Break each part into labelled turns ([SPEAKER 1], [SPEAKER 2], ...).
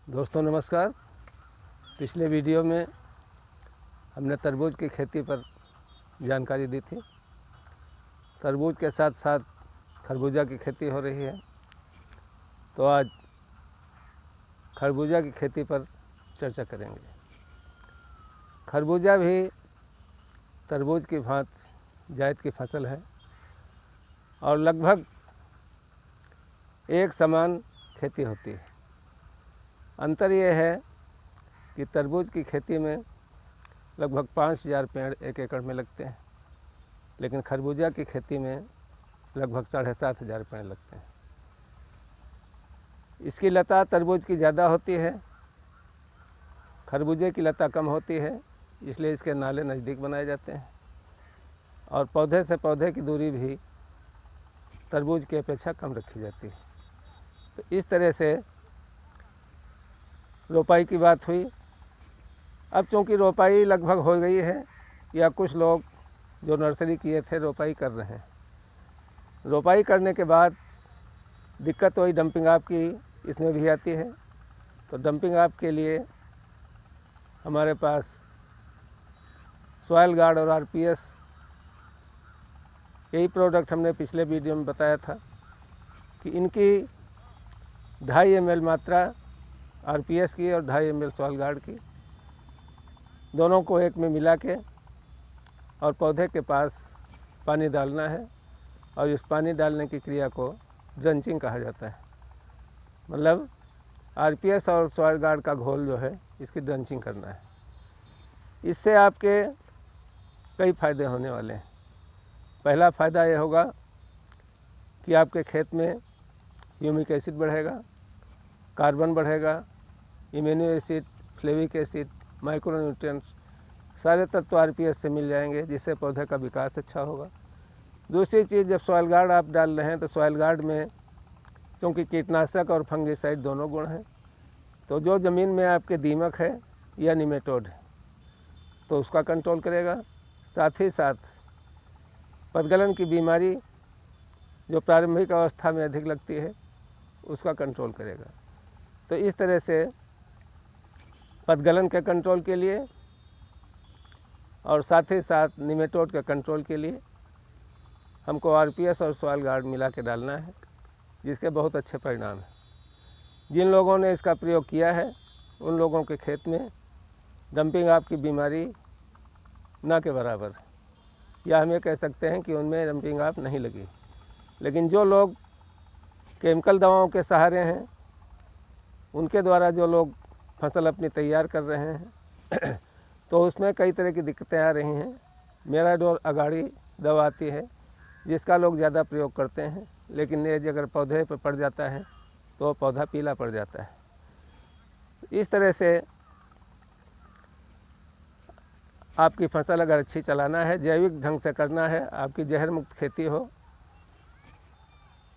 [SPEAKER 1] दोस्तों नमस्कार। पिछले वीडियो में हमने तरबूज की खेती पर जानकारी दी थी। तरबूज के साथ साथ खरबूजा की खेती हो रही है, तो आज खरबूजा की खेती पर चर्चा करेंगे। खरबूजा भी तरबूज की भांति जायद की फसल है और लगभग एक समान खेती होती है। अंतर यह है कि तरबूज की खेती में लगभग 5000 पेड़ एक एकड़ में लगते हैं, लेकिन खरबूजा की खेती में लगभग 7500 पेड़ लगते हैं। इसकी लता तरबूज की ज़्यादा होती है, खरबूजे की लता कम होती है, इसलिए इसके नाले नज़दीक बनाए जाते हैं और पौधे से पौधे की दूरी भी तरबूज की अपेक्षा कम रखी जाती है। तो इस तरह से रोपाई की बात हुई। अब चूँकि रोपाई लगभग हो गई है या कुछ लोग जो नर्सरी किए थे रोपाई कर रहे हैं। रोपाई करने के बाद दिक्कत वही डंपिंग ऑफ की इसमें भी आती है। तो डंपिंग ऑफ के लिए हमारे पास सॉइल गार्ड और आरपीएस, यही प्रोडक्ट हमने पिछले वीडियो में बताया था कि इनकी 2.5 ml मात्रा आरपीएस की और 2.5 ml सॉइल गार्ड की, दोनों को एक में मिला के और पौधे के पास पानी डालना है और इस पानी डालने की क्रिया को ड्रंचिंग कहा जाता है। मतलब आरपीएस और सॉइल गार्ड का घोल जो है इसकी ड्रंचिंग करना है। इससे आपके कई फ़ायदे होने वाले हैं। पहला फ़ायदा ये होगा कि आपके खेत में ह्यूमिक एसिड बढ़ेगा, कार्बन बढ़ेगा, इम्यूनो एसिड, फ्लेविक एसिड, माइक्रोन्यूट्रिएंट्स, सारे तत्व आरपीएस से मिल जाएंगे, जिससे पौधे का विकास अच्छा होगा। दूसरी चीज़, जब सॉइल गार्ड आप डाल रहे हैं तो सॉइल गार्ड में क्योंकि कीटनाशक और फंगिसाइड दोनों गुण हैं, तो जो ज़मीन में आपके दीमक है या निमेटोड है तो उसका कंट्रोल करेगा। साथ ही साथ पदगलन की बीमारी जो प्रारंभिक अवस्था में अधिक लगती है उसका कंट्रोल करेगा। तो इस तरह से पदगलन के कंट्रोल के लिए और साथ ही साथ निमेटोड के कंट्रोल के लिए हमको आरपीएस और सॉइल गार्ड मिला के डालना है, जिसके बहुत अच्छे परिणाम हैं। जिन लोगों ने इसका प्रयोग किया है उन लोगों के खेत में डंपिंग ऑफ की बीमारी ना के बराबर, या हम ये कह सकते हैं कि उनमें डंपिंग ऑफ नहीं लगी। लेकिन जो लोग केमिकल दवाओं के सहारे हैं, उनके द्वारा जो लोग फसल अपनी तैयार कर रहे हैं तो उसमें कई तरह की दिक्कतें आ रही हैं। मेराडोल अगाड़ी दवा आती है जिसका लोग ज़्यादा प्रयोग करते हैं, लेकिन ये अगर पौधे पर पड़ जाता है तो पौधा पीला पड़ जाता है। इस तरह से आपकी फसल अगर अच्छी चलाना है, जैविक ढंग से करना है, आपकी जहर मुक्त खेती हो,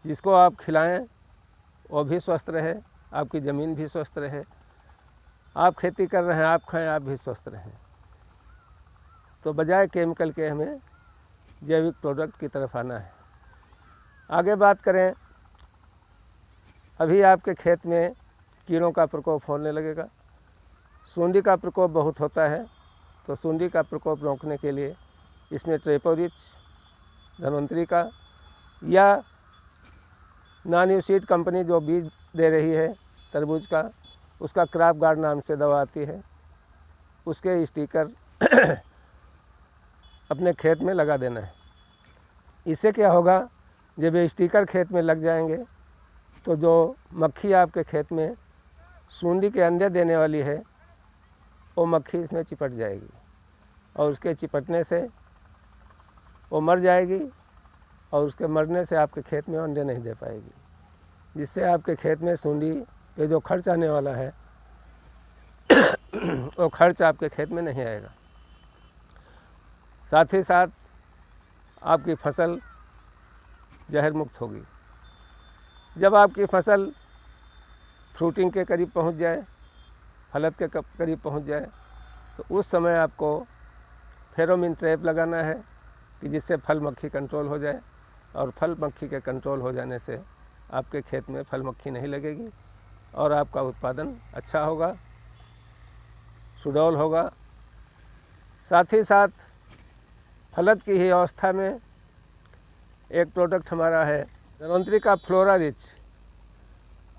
[SPEAKER 1] जिसको आप खिलाएं वो भी स्वस्थ रहे, आपकी ज़मीन भी स्वस्थ रहे, आप खेती कर रहे हैं आप खाएं आप भी स्वस्थ रहें, तो बजाय केमिकल के हमें जैविक प्रोडक्ट की तरफ आना है। आगे बात करें, अभी आपके खेत में कीड़ों का प्रकोप होने लगेगा। सूंडी का प्रकोप बहुत होता है, तो सूंडी का प्रकोप रोकने के लिए इसमें ट्रेपोरिच, धन्वंतरी का या नॉन-यूसीड कंपनी जो बीज दे रही है तरबूज का, उसका क्रॉप गार्ड नाम से दवा आती है, उसके स्टिकर अपने खेत में लगा देना है। इससे क्या होगा, जब ये स्टिकर खेत में लग जाएंगे तो जो मक्खी आपके खेत में सूंडी के अंडे देने वाली है वो मक्खी इसमें चिपट जाएगी और उसके चिपटने से वो मर जाएगी और उसके मरने से आपके खेत में अंडे नहीं दे पाएगी, जिससे आपके खेत में सूंडी पे जो खर्च आने वाला है वो खर्च आपके खेत में नहीं आएगा। साथ ही साथ आपकी फसल जहर मुक्त होगी। जब आपकी फसल फ्रूटिंग के करीब पहुंच जाए, फलत के करीब पहुंच जाए, तो उस समय आपको फेरोमोन ट्रैप लगाना है कि जिससे फल मक्खी कंट्रोल हो जाए, और फल मक्खी के कंट्रोल हो जाने से आपके खेत में फल मक्खी नहीं लगेगी और आपका उत्पादन अच्छा होगा, सुडौल होगा। साथ ही साथ फलद की ही अवस्था में एक प्रोडक्ट हमारा है धन्वंतरी का flora rich.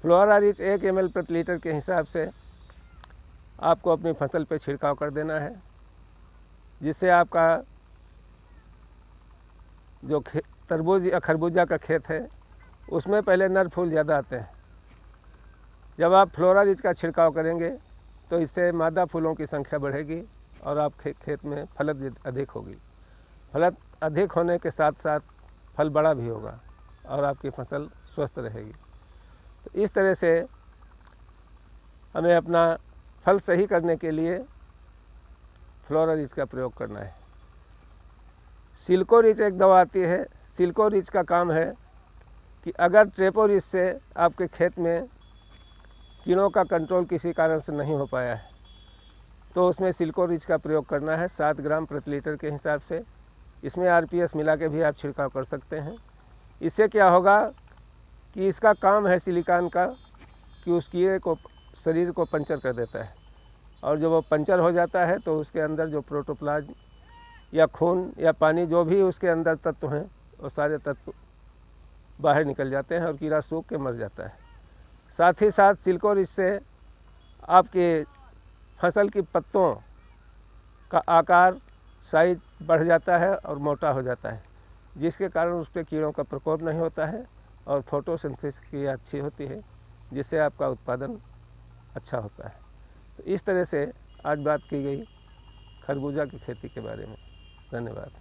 [SPEAKER 1] Flora rich 1 ml प्रति लीटर के हिसाब से आपको अपनी फसल पे छिड़काव कर देना है, जिससे आपका जो तरबूज या खरबूजा का खेत है उसमें पहले नर फूल ज़्यादा आते हैं। जब आप फ्लोरा रिच का छिड़काव करेंगे तो इससे मादा फूलों की संख्या बढ़ेगी और आप खेत में फलद अधिक होगी। फलद अधिक होने के साथ साथ फल बड़ा भी होगा और आपकी फसल स्वस्थ रहेगी। तो इस तरह से हमें अपना फल सही करने के लिए फ्लोरा रिच का प्रयोग करना है। सिल्को रिच एक दवा आती है। सिल्को रिच का काम है कि अगर ट्रेपो रिच से आपके खेत में कीड़ों का कंट्रोल किसी कारण से नहीं हो पाया है तो उसमें सिल्को रिच का प्रयोग करना है 7 ग्राम प्रति लीटर के हिसाब से। इसमें RPS मिला के भी आप छिड़काव कर सकते हैं। इससे क्या होगा कि इसका काम है सिलिकॉन का कि उस कीड़े को शरीर को पंचर कर देता है, और जब वो पंचर हो जाता है तो उसके अंदर जो प्रोटोप्लाज्म या खून या पानी जो भी उसके अंदर तत्व हैं वो सारे तत्व बाहर निकल जाते हैं और कीड़ा सूख के मर जाता है। साथ ही साथ सिल्को रिच से आपके फसल की पत्तों का आकार साइज बढ़ जाता है और मोटा हो जाता है, जिसके कारण उस पर कीड़ों का प्रकोप नहीं होता है और फोटोसिंथेसिस की अच्छी होती है, जिससे आपका उत्पादन अच्छा होता है। तो इस तरह से आज बात की गई खरबूजा की खेती के बारे में। धन्यवाद।